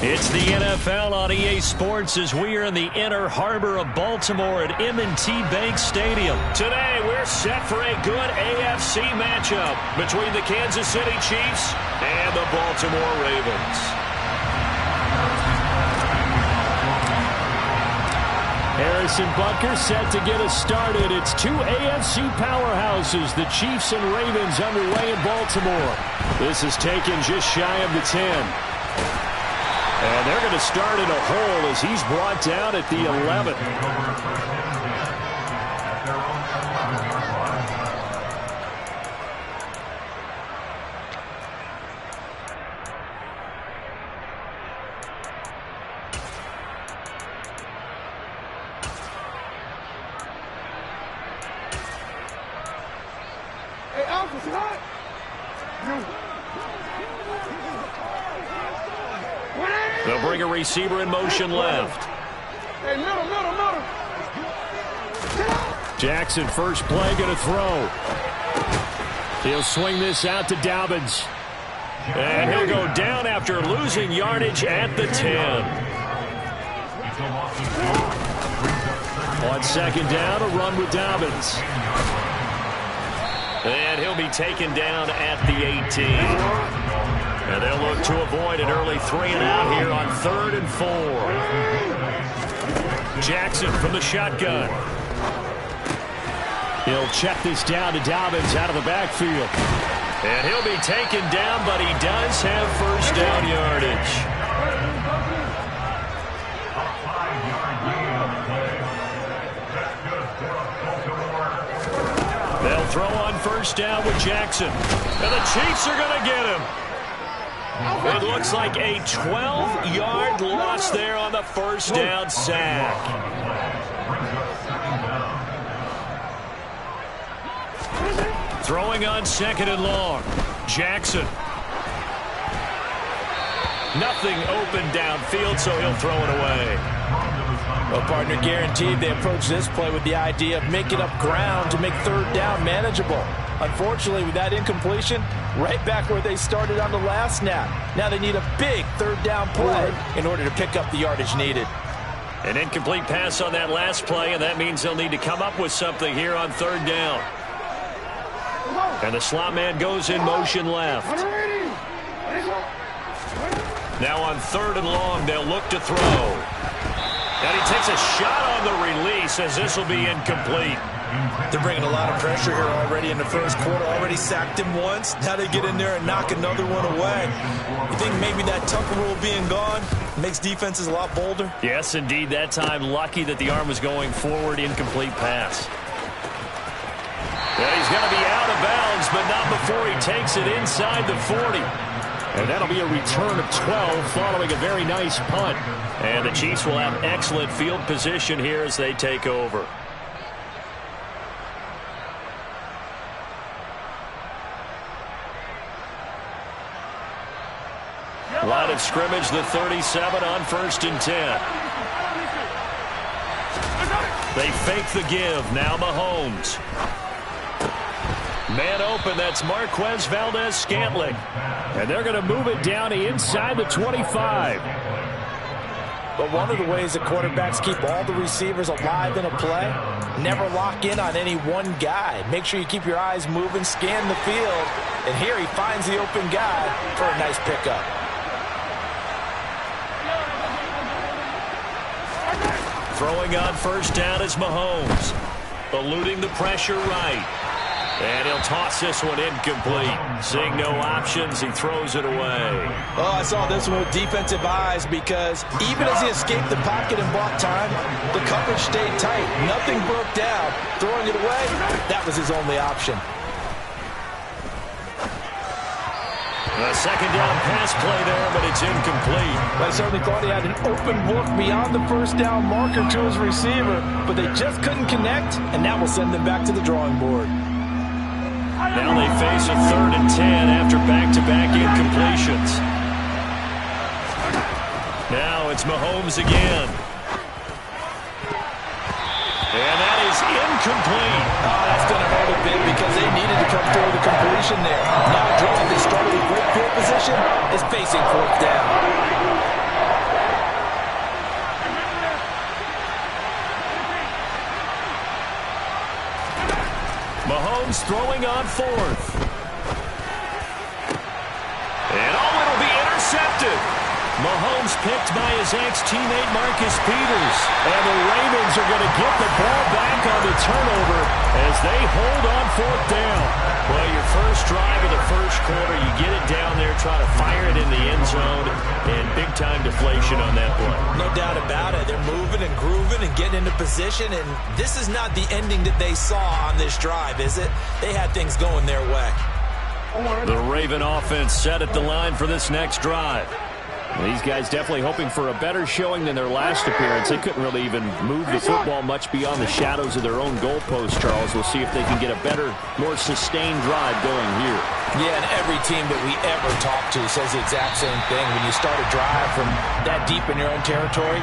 It's the NFL on EA Sports as we are in the inner harbor of Baltimore at M&T Bank Stadium. Today, we're set for a good AFC matchup between the Kansas City Chiefs and the Baltimore Ravens. Harrison Butker set to get us started. It's two AFC powerhouses, the Chiefs and Ravens, underway in Baltimore. This is taken just shy of the 10. And they're going to start in a hole as he's brought down at the 11. Hey, Alpha's hot. They'll bring a receiver in motion left. Hey, middle. Jackson, first play, going to throw. He'll swing this out to Dobbins. And he'll go down after losing yardage at the 10. On second down, a run with Dobbins. And he'll be taken down at the 18. And they'll look to avoid an early 3-and-out here on 3rd and 4. Jackson from the shotgun. He'll check this down to Dobbins out of the backfield. And he'll be taken down, but he does have first down yardage. They'll throw on first down with Jackson. And the Chiefs are going to get him. It looks like a 12-yard loss there on the first down sack. Throwing on second and long. Jackson. Nothing open downfield, so he'll throw it away. Well, partner, guaranteed they approach this play with the idea of making up ground to make third down manageable. Unfortunately, with that incompletion, right back where they started on the last snap. Now they need a big third down play in order to pick up the yardage needed. An incomplete pass on that last play, and that means they'll need to come up with something here on third down. And the slot man goes in motion left. Now on 3rd and long, they'll look to throw. And he takes a shot on the release as this will be incomplete. They're bringing a lot of pressure here already in the first quarter. Already sacked him once. Now they get in there and knock another one away. You think maybe that Tucker rule being gone makes defenses a lot bolder? Yes, indeed. That time, lucky that the arm was going forward. Incomplete pass. And he's going to be out of bounds, but not before he takes it inside the 40. And that'll be a return of 12 following a very nice punt. And the Chiefs will have excellent field position here as they take over. Line of scrimmage, the 37 on 1st and 10. They fake the give. Now Mahomes. Man open, that's Marquez Valdes-Scantling. And they're going to move it down inside the 25. But one of the ways that quarterbacks keep all the receivers alive in a play, never lock in on any one guy. Make sure you keep your eyes moving, scan the field. And here he finds the open guy for a nice pickup. Throwing on first down is Mahomes. Eluding the pressure right. And he'll toss this one incomplete. Seeing no options, he throws it away. Oh, I saw this one with defensive eyes because even as he escaped the pocket and bought time, the coverage stayed tight. Nothing broke down. Throwing it away, that was his only option. A second down pass play there, but it's incomplete. I certainly thought he had an open look beyond the first down marker to his receiver, but they just couldn't connect, and that will send them back to the drawing board. Now they face a 3rd and 10 after back-to-back incompletions. Now it's Mahomes again. And that is incomplete. Oh, that's going to hurt a bit because they needed to come through the completion there. Now a drive that started with great field position is facing 4th down. Mahomes throwing on fourth. And it'll be intercepted. Mahomes picked by his ex-teammate Marcus Peters. And the Ravens are going to get the ball back on the turnover as they hold on fourth down. Well, your first drive of the first quarter, you get it down there, try to fire it in the end zone, and big-time deflation on that play. No doubt about it. They're moving and grooving and getting into position, and this is not the ending that they saw on this drive, is it? They had things going their way. The Raven offense set at the line for this next drive. These guys definitely hoping for a better showing than their last appearance. They couldn't really even move the football much beyond the shadows of their own goalpost, Charles. We'll see if they can get a better, more sustained drive going here. Yeah, and every team that we ever talk to says the exact same thing. When you start a drive from that deep in your own territory,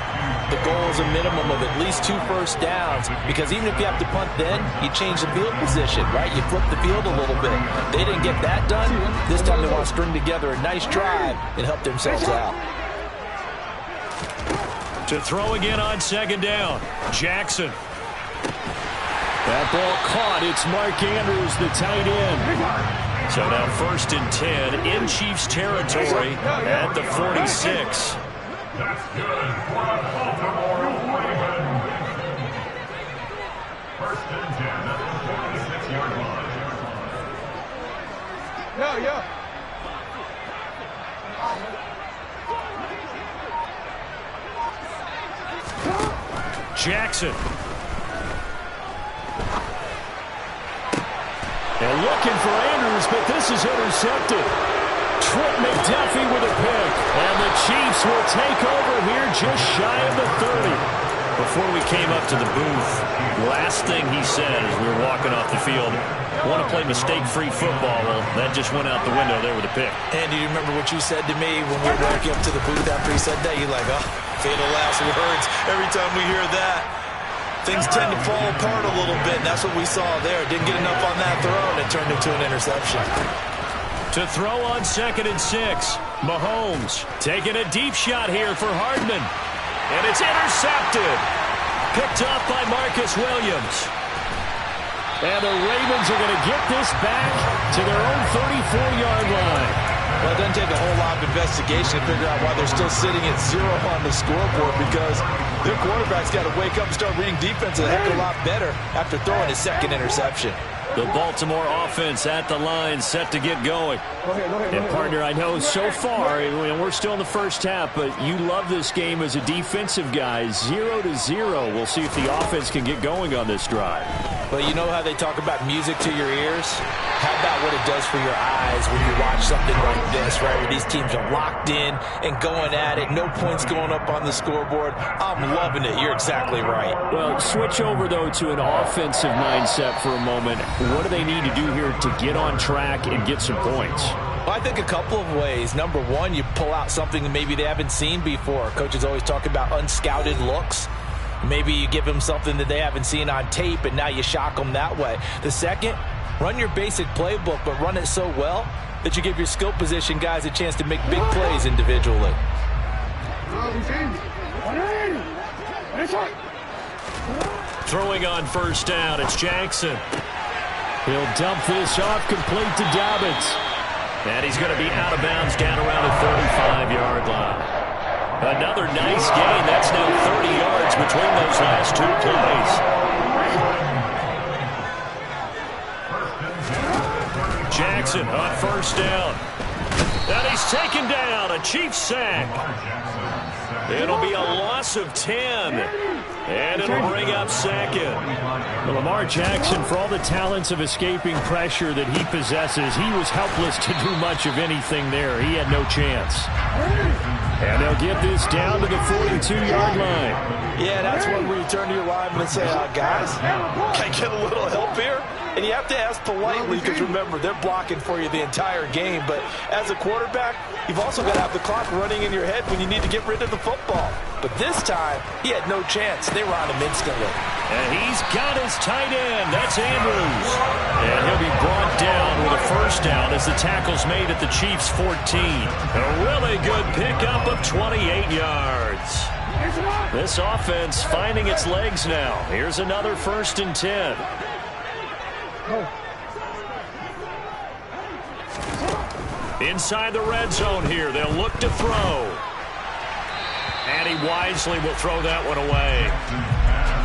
the goal is a minimum of at least 2 first downs, because even if you have to punt then, you change the field position, right? You flip the field a little bit. They didn't get that done. This time they want to string together a nice drive and help themselves out. To throw again on second down, Jackson. That ball caught. It's Mark Andrews, the tight end. So now 1st and 10 in Chiefs territory at the 46. That's good. Baltimore Ravens. 1st and 10 at the 46-yard line. Yeah. Jackson. And looking for Andrews, but this is intercepted. Trent McDuffie with a pick. And the Chiefs will take over here just shy of the 30. Before we came up to the booth, last thing he said as we were walking off the field, want to play mistake-free football. Well, that just went out the window there with a pick. And do you remember what you said to me when we were walking up to the booth after he said that? You're like, oh, fatal last words. Every time we hear that, things tend to fall apart a little bit. And that's what we saw there. Didn't get enough on that throw, and it turned into an interception. To throw on 2nd and 6, Mahomes taking a deep shot here for Hardman. And it's intercepted. Picked off by Marcus Williams. And the Ravens are going to get this back to their own 34-yard line. Well, it doesn't take a whole lot of investigation to figure out why they're still sitting at 0 on the scoreboard, because their quarterback's got to wake up and start reading defense a heck of a lot better after throwing his 2nd interception. The Baltimore offense at the line, set to get going. And, partner, I know so far, we're still in the first half, but you love this game as a defensive guy. 0-0. We'll see if the offense can get going on this drive. Well, you know how they talk about music to your ears? How about what it does for your eyes when you watch something like this, right, where these teams are locked in and going at it, no points going up on the scoreboard? I'm loving it. You're exactly right. Well, switch over, though, to an offensive mindset for a moment. What do they need to do here to get on track and get some points? Well, I think a couple of ways. Number one, you pull out something that maybe they haven't seen before. Coaches always talk about unscouted looks. Maybe you give them something that they haven't seen on tape, and now you shock them that way. The second, run your basic playbook, but run it so well that you give your skill position guys a chance to make big plays individually. Throwing on 1st down, it's Jackson. He'll dump this off complete to Dobbins. And he's going to be out of bounds down around the 35-yard line. Another nice gain. That's now 30 yards between those last 2 plays. Jackson on 1st down. And he's taken down. A Chiefs sack. It'll be a loss of 10. And it'll bring up 2nd. Well, Lamar Jackson, for all the talents of escaping pressure that he possesses, he was helpless to do much of anything there. He had no chance. And they'll get this down to the 42-yard line. Yeah, that's when we turn to your lineman and say, guys, can I get a little help here? And you have to ask politely, because remember, they're blocking for you the entire game. But as a quarterback, you've also got to have the clock running in your head when you need to get rid of the football. But this time, he had no chance. They were on him instantly. And he's got his tight end. That's Andrews. And he'll be brought down with a 1st down as the tackle's made at the Chiefs' 14. A really good pickup of 28 yards. This offense finding its legs now. Here's another 1st and 10. Inside the red zone here, they'll look to throw. And he wisely will throw that one away.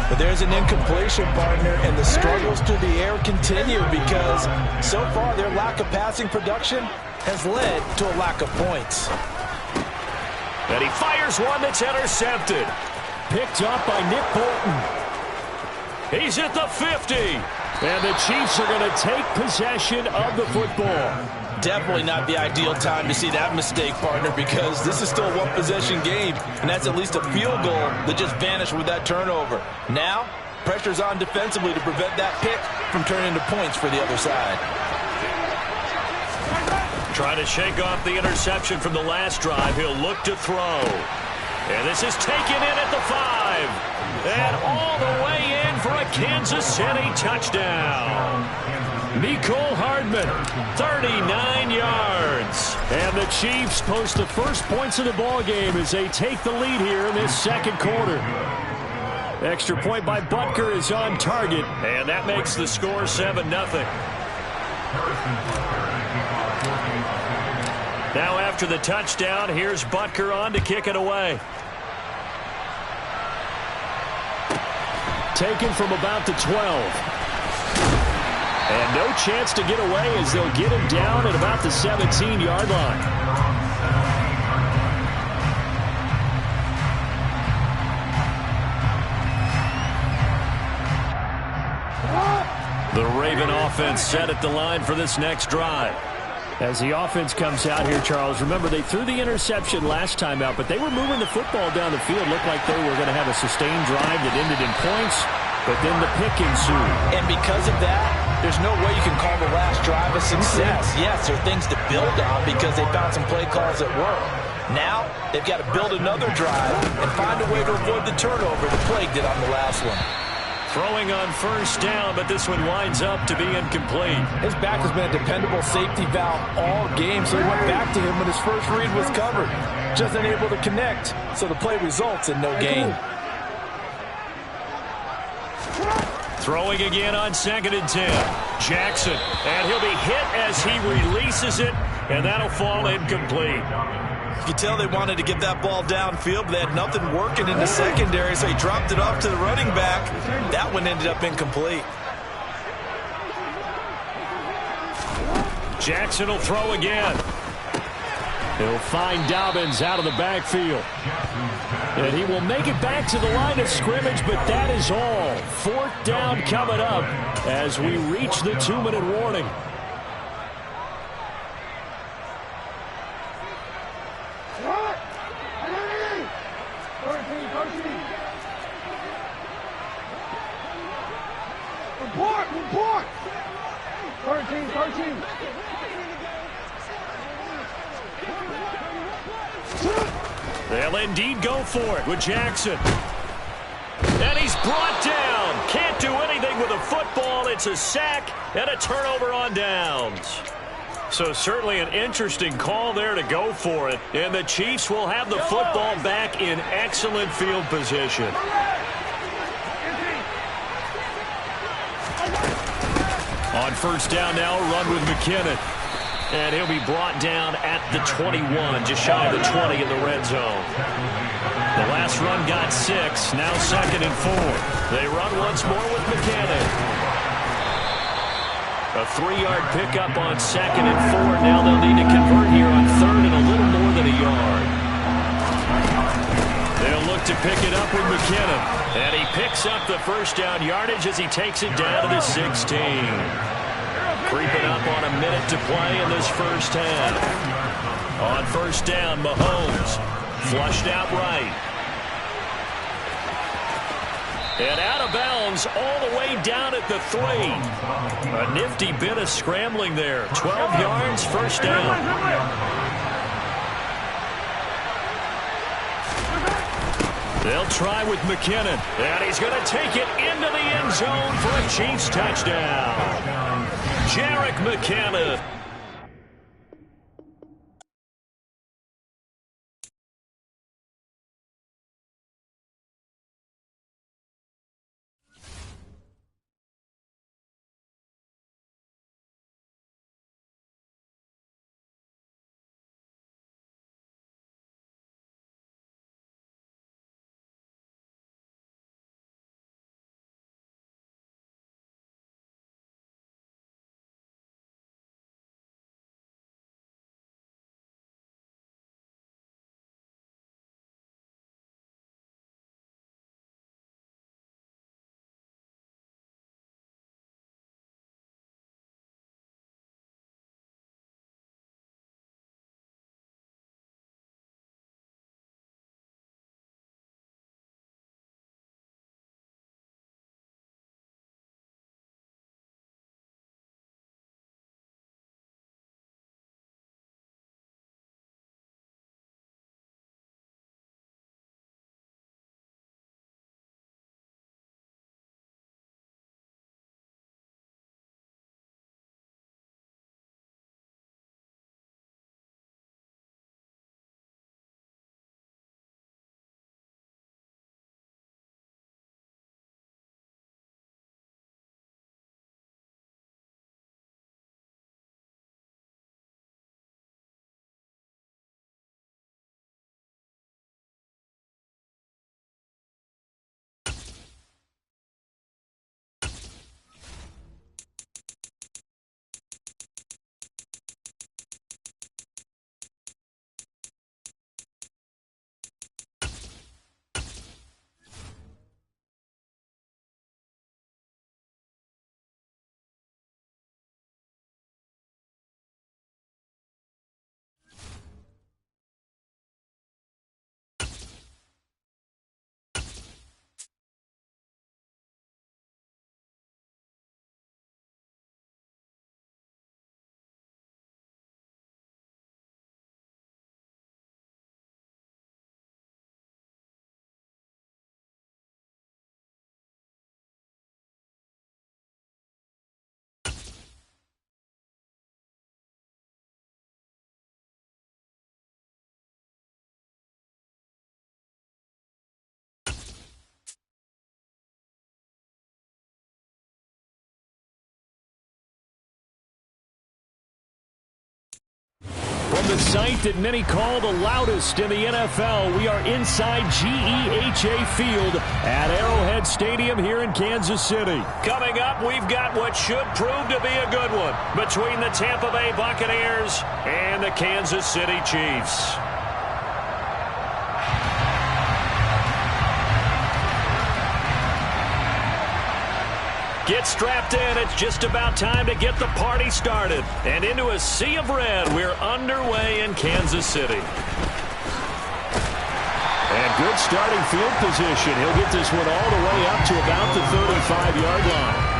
But there's an incompletion, partner, and the struggles through the air continue because so far their lack of passing production has led to a lack of points. And he fires one that's intercepted. Picked up by Nick Bolton. He's at the 50. And the Chiefs are going to take possession of the football. Definitely not the ideal time to see that mistake, partner, because this is still a one-possession game, and that's at least a field goal that just vanished with that turnover. Now, pressure's on defensively to prevent that pick from turning into points for the other side. Trying to shake off the interception from the last drive. He'll look to throw. And this is taken in at the 5. And all the way in for a Kansas City touchdown. Mecole Hardman, 39 yards. And the Chiefs post the first points of the ball game as they take the lead here in this second quarter. Extra point by Butker is on target, and that makes the score 7-0. Now after the touchdown, here's Butker on to kick it away. Taken from about the 12. And no chance to get away as they'll get him down at about the 17-yard line. The Raven offense set at the line for this next drive. As the offense comes out here, Charles, remember they threw the interception last time out, but they were moving the football down the field. Looked like they were going to have a sustained drive that ended in points, but then the pick ensued. And because of that, there's no way you can call the last drive a success. Yes, there are things to build on because they found some play calls that work. Now, they've got to build another drive and find a way to avoid the turnover that plagued it on the last one. Throwing on first down, but this one winds up to be incomplete. His back has been a dependable safety valve all game, so he went back to him when his first read was covered. Just unable to connect, so the play results in no gain. Throwing again on 2nd and 10. Jackson, and he'll be hit as he releases it, and that'll fall incomplete. You can tell they wanted to get that ball downfield, but they had nothing working in the secondary, so he dropped it off to the running back. That one ended up incomplete. Jackson will throw again. He'll find Dobbins out of the backfield. And he will make it back to the line of scrimmage, but that is all. 4th down coming up as we reach the 2-minute warning. Report! 13. They'll indeed go for it with Jackson. And he's brought down. Can't do anything with a football. It's a sack and a turnover on downs. So certainly an interesting call there to go for it. And the Chiefs will have the football back in excellent field position. On first down now, run with McKinnon. And he'll be brought down at the 21, just shy of the 20 in the red zone. The last run got 6, now 2nd and 4. They run once more with McKinnon. A 3-yard pickup on 2nd and 4. Now they'll need to convert here on 3rd and a little more than a yard. They'll look to pick it up with McKinnon. And he picks up the first down yardage as he takes it down to the 16. Creeping up on a minute to play in this first half. On first down, Mahomes flushed out right. And out of bounds all the way down at the 3. A nifty bit of scrambling there. 12 yards, first down. They'll try with McKinnon. And he's going to take it into the end zone for a Chiefs touchdown. Jerick McKinnon. a sight that many call the loudest in the NFL. We are inside GEHA Field at Arrowhead Stadium here in Kansas City. Coming up, we've got what should prove to be a good one between the Tampa Bay Buccaneers and the Kansas City Chiefs. Get strapped in. It's just about time to get the party started. And into a sea of red, we're underway in Kansas City. And good starting field position. He'll get this one all the way up to about the 35-yard line.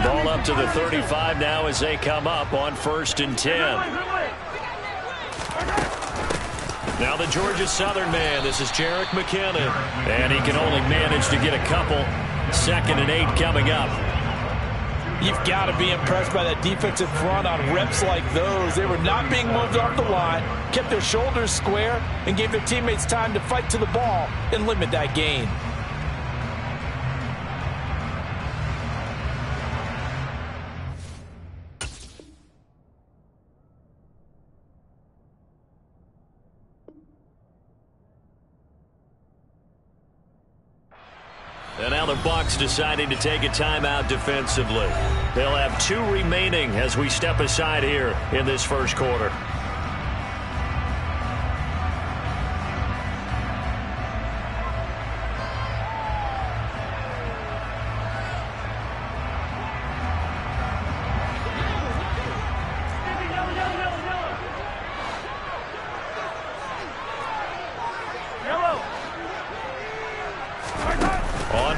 Ball up to the 35 now as they come up on 1st and 10. Now the Georgia Southern man. This is Jerick McKinnon. And he can only manage to get a couple. 2nd and 8 coming up. You've got to be impressed by that defensive front on reps like those. They were not being moved off the line, kept their shoulders square, and gave their teammates time to fight to the ball and limit that gain. And now the Bucs deciding to take a timeout defensively. They'll have 2 remaining as we step aside here in this first quarter.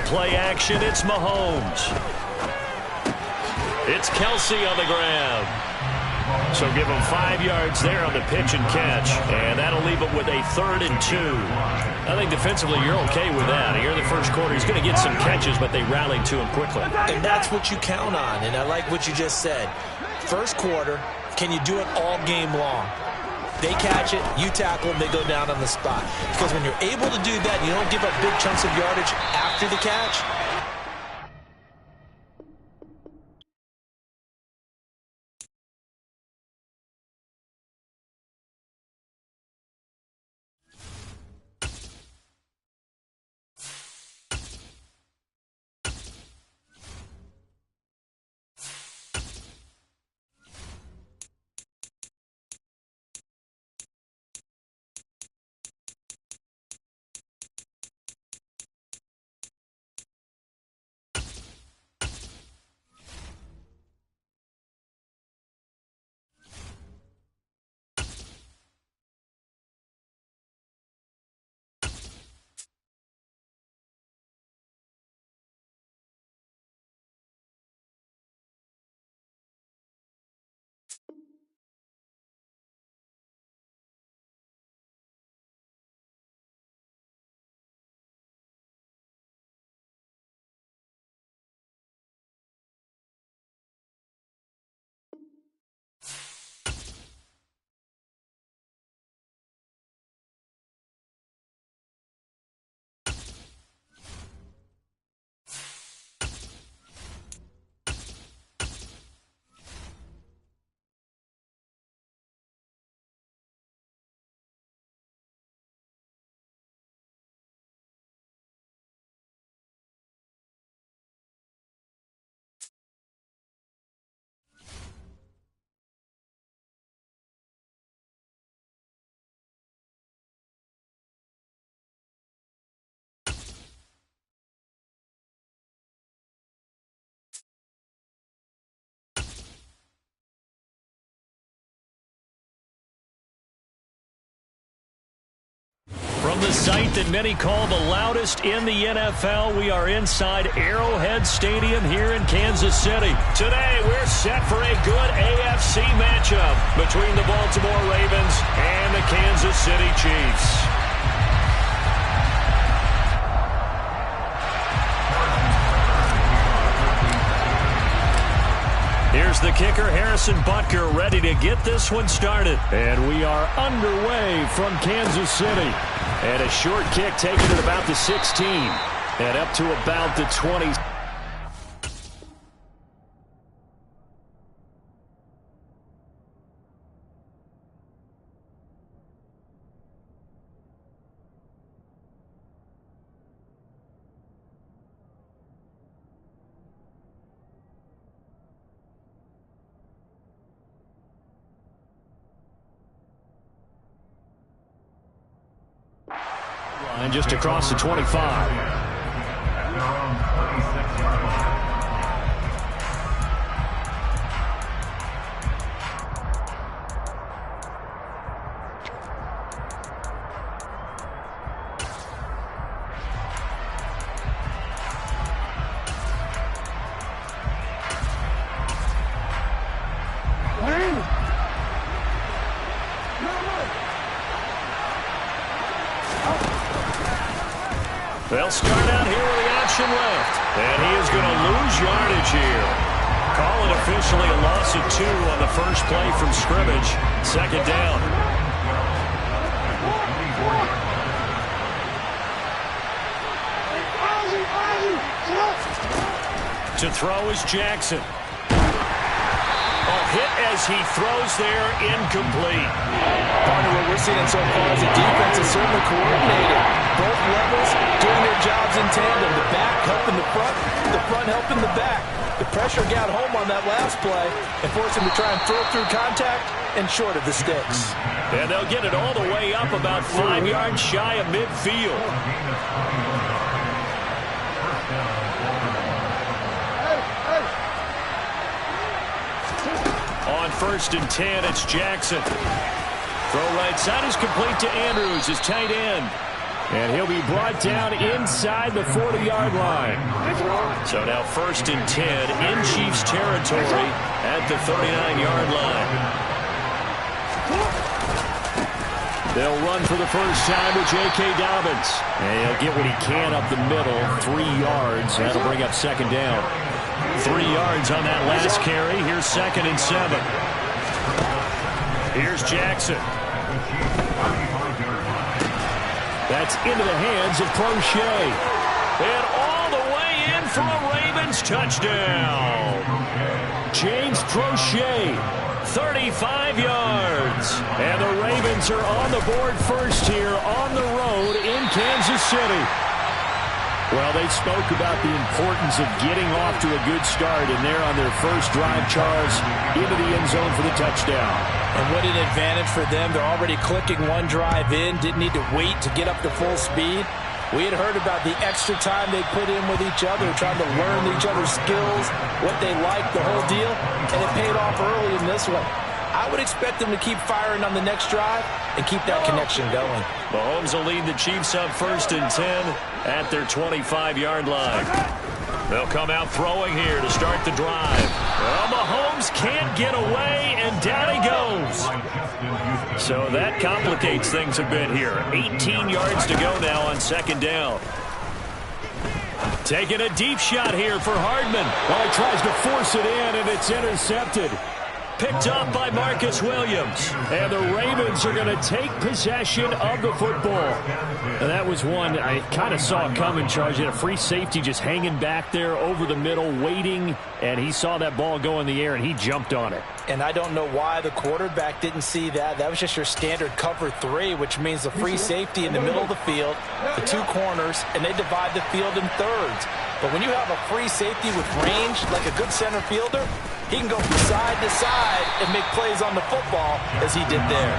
Play action, it's Mahomes. It's Kelsey on the grab. So give him 5 yards there on the pitch and catch. And that'll leave him with a 3rd and 2. I think defensively you're okay with that. Here in the first quarter, he's going to get some catches, but they rallied to him quickly. And that's what you count on. And I like what you just said. First quarter, can you do it all game long? They catch it, you tackle them, they go down on the spot. Because when you're able to do that, you don't give up big chunks of yardage after the catch. From the site that many call the loudest in the NFL, we are inside Arrowhead Stadium here in Kansas City. Today, we're set for a good AFC matchup between the Baltimore Ravens and the Kansas City Chiefs. Here's the kicker, Harrison Butker, ready to get this one started. And we are underway from Kansas City. And a short kick taken at about the 16. And up to about the 20. And just across the 25. They'll start out here with the option left. And he is going to lose yardage here. Call it officially a loss of 2 on the first play from scrimmage. Second down. To throw is Jackson. A hit as he throws there, incomplete. Partner, what we're seeing so far is the defense is certainly coordinated. Both levels doing their jobs in tandem. The back helping the front helping the back. The pressure got home on that last play and forced him to try and throw through contact and short of the sticks. And they'll get it all the way up about 5 yards shy of midfield. On 1st and 10, it's Jackson. Throw right side is complete to Andrews, his tight end. And he'll be brought down inside the 40-yard line. So now 1st and 10 in Chiefs territory at the 39-yard line. They'll run for the first time with J.K. Dobbins. And he'll get what he can up the middle, 3 yards. That'll bring up second down. 3 yards on that last carry. Here's 2nd and 7. Here's Jackson. That's into the hands of Crochet. And all the way in for a Ravens touchdown. James Crochet, 35 yards. And the Ravens are on the board first here on the road in Kansas City. Well, they spoke about the importance of getting off to a good start, and they're on their first drive, Charles, into the end zone for the touchdown. And what an advantage for them. They're already clicking one drive in, didn't need to wait to get up to full speed. We had heard about the extra time they put in with each other, trying to learn each other's skills, what they like, the whole deal, and it paid off early in this one. I would expect them to keep firing on the next drive and keep that connection going. Mahomes will lead the Chiefs up 1st and 10 at their 25-yard line. They'll come out throwing here to start the drive. Well, Mahomes can't get away, and down he goes. So that complicates things a bit here. 18 yards to go now on 2nd down. Taking a deep shot here for Hardman. Well, he tries to force it in, and it's intercepted. Picked up by Marcus Williams. And the Ravens are going to take possession of the football. And that was one I kind of saw coming, Charles. He had a free safety just hanging back there over the middle, waiting. And he saw that ball go in the air, and he jumped on it. And I don't know why the quarterback didn't see that. That was just your standard cover 3, which means the free safety in the middle of the field, the 2 corners, and they divide the field in thirds. But when you have a free safety with range, like a good center fielder, he can go from side to side and make plays on the football as he did there.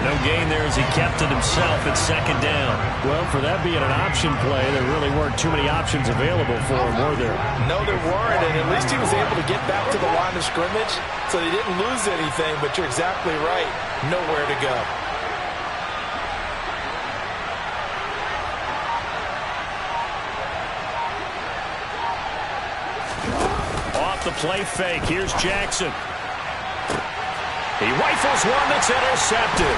No gain there as he kept it himself at 2nd down. Well, for that being an option play, there really weren't too many options available for him, were there? No, there weren't, and at least he was able to get back to the line of scrimmage, so they didn't lose anything, but you're exactly right. Nowhere to go. off the play fake. Here's Jackson. He rifles one that's intercepted.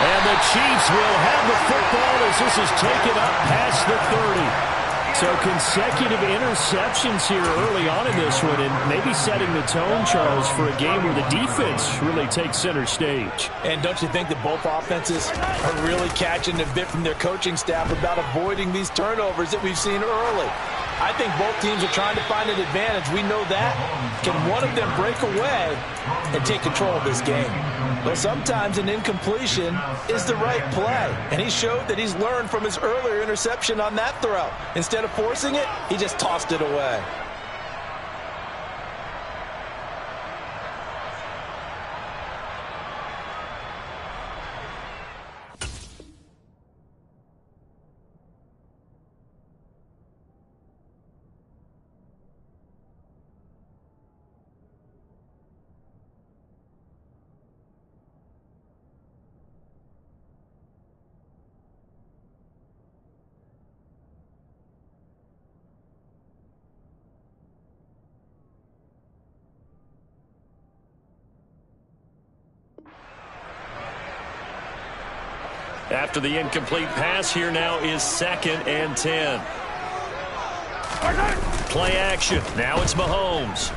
And the Chiefs will have the football as this is taken up past the 30. So consecutive interceptions here early on in this one, and maybe setting the tone, Charles, for a game where the defense really takes center stage. And don't you think that both offenses are really catching a bit from their coaching staff about avoiding these turnovers that we've seen early? I think both teams are trying to find an advantage. We know that. Can one of them break away and take control of this game? Well, sometimes an incompletion is the right play. And he showed that he's learned from his earlier interception on that throw. Instead of forcing it, he just tossed it away. After the incomplete pass, here now is 2nd and 10. Play action. Now it's Mahomes.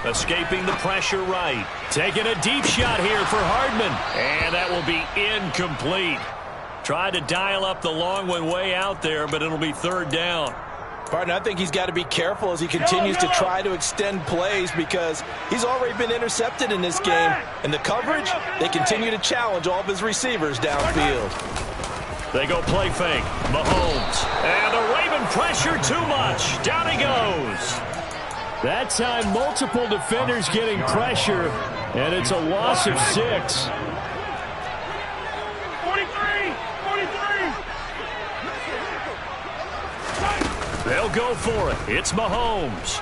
Escaping the pressure right. Taking a deep shot here for Hardman. And that will be incomplete. Tried to dial up the long one way out there, but it'll be 3rd down. Partner, I think he's got to be careful as he continues to try to extend plays because he's already been intercepted in this game. And the coverage, they continue to challenge all of his receivers downfield. They go play fake. Mahomes. And the Raven pressure too much. Down he goes. That time, multiple defenders getting pressure, and it's a loss of 6. 43! They'll go for it. It's Mahomes.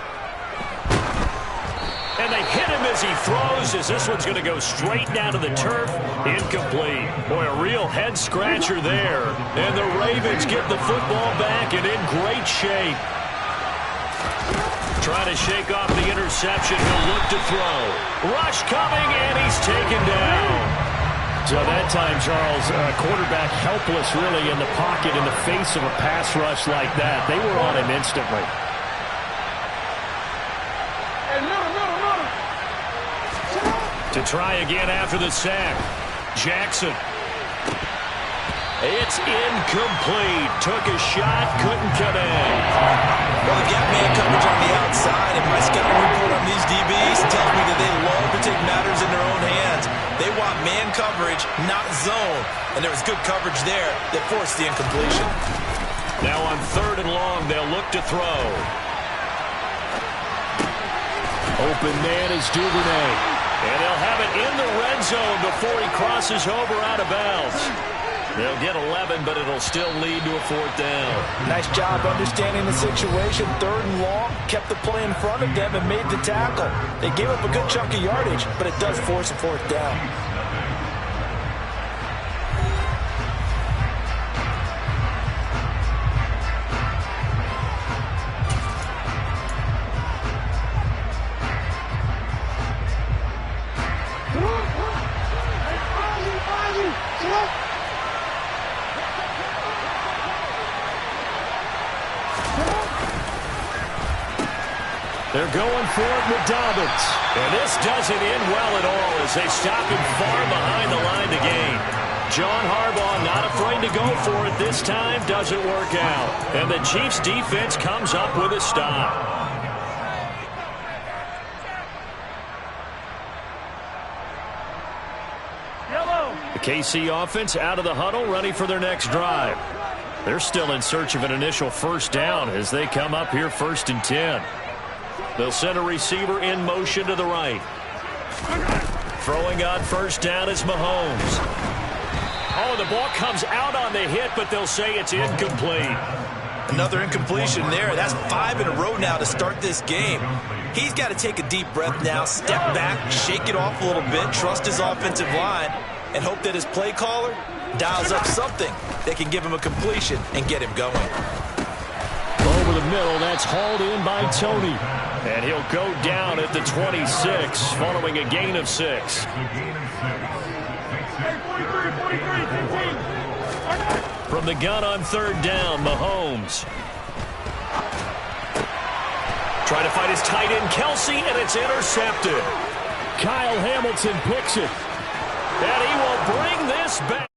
And they hit him as he throws, as this one's going to go straight down to the turf. Incomplete. Boy, a real head-scratcher there. And the Ravens get the football back and in great shape. Trying to shake off the interception. He'll look to throw. Rush coming, and he's taken down. So that time, Charles, quarterback helpless really in the pocket in the face of a pass rush like that. They were on him instantly. To try again after the sack. Jackson. It's incomplete. Took a shot, couldn't connect. Well, they've got man coverage on the outside, and my scouting report on these DBs tells me that they love to take matters in their own hands. They want man coverage, not zone. And there was good coverage there that forced the incompletion. Now on 3rd and long, they'll look to throw. Open man is Duvernay. And they'll have it in the red zone before he crosses over out of bounds. They'll get 11, but it'll still lead to a 4th down. Nice job understanding the situation. 3rd and long, kept the play in front of them and made the tackle. They gave up a good chunk of yardage, but it does force a 4th down. They're going for it with Dobbins. And this doesn't end well at all as they stop him far behind the line to gain. John Harbaugh not afraid to go for it this time. Doesn't work out. And the Chiefs defense comes up with a stop. The KC offense out of the huddle, ready for their next drive. They're still in search of an initial 1st down as they come up here 1st and 10. They'll send a receiver in motion to the right. Throwing on 1st down is Mahomes. Oh, the ball comes out on the hit, but they'll say it's incomplete. Another incompletion there. That's 5 in a row now to start this game. He's got to take a deep breath now, step back, shake it off a little bit, trust his offensive line, and hope that his play caller dials up something that can give him a completion and get him going. Over over the middle. That's hauled in by Tony. And he'll go down at the 26 following a gain of 6. From the gun on third down, Mahomes. Trying to find his tight end, Kelsey, and it's intercepted. Kyle Hamilton picks it. And he will bring this back.